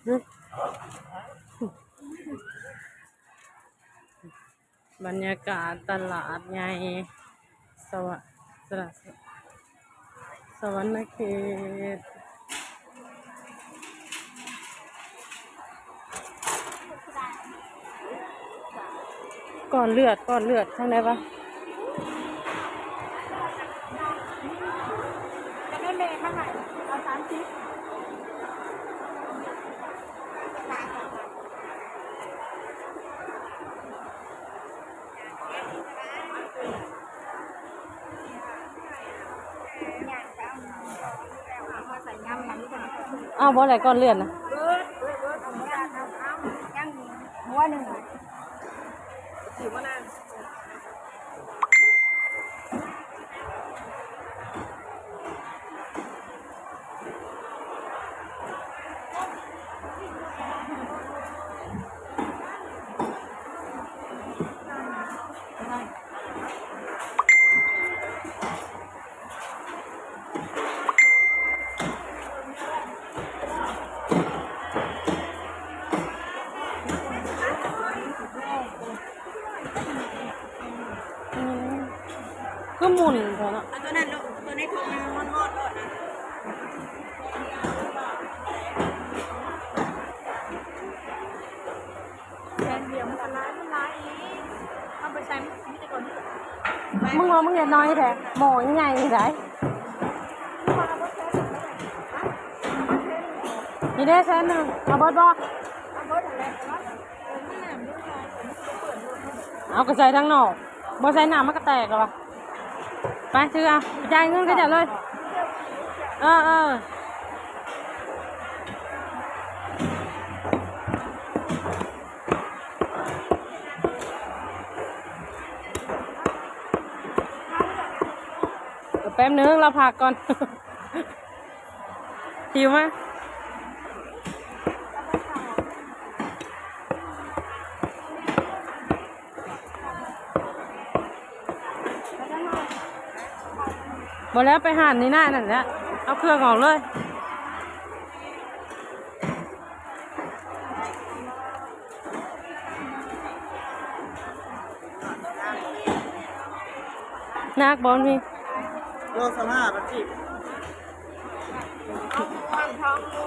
บรรยากาศตลาดใหญ่สวสวรรณเขตก้อนเลือดข้างในปะจะได้เมย์เท่าไหร่เอา30อ้าวบ่อะไรก้อนเลือดนะยังหัวหนึ่งถือว่านานก็หมุนเถอะเนาะตัวนั้นลูกตัวนี้ถูกมันฮอดโลดนะแทนเดียวมันร้ายอีกเอาไปใช้ไม่ได้ก่อนมึงว่ามึงอย่าน้อยแท้หมอยังไงได้นี่ได้แค่นึงเอาเบิดบ่เอากระใส่ทั้งนอกบ่ใส่น้ำมันก็แตกหรอวะไปซื้อเอาจ่ายเงินก็จะเลยแป๊บนึงเราพักก่อนหิวไหมหมดแล้วไปหั่นนี่หน้านั่นแหละเอาเครื่องออกเลยนักบอลมีโล15บาทที่เอาทองงู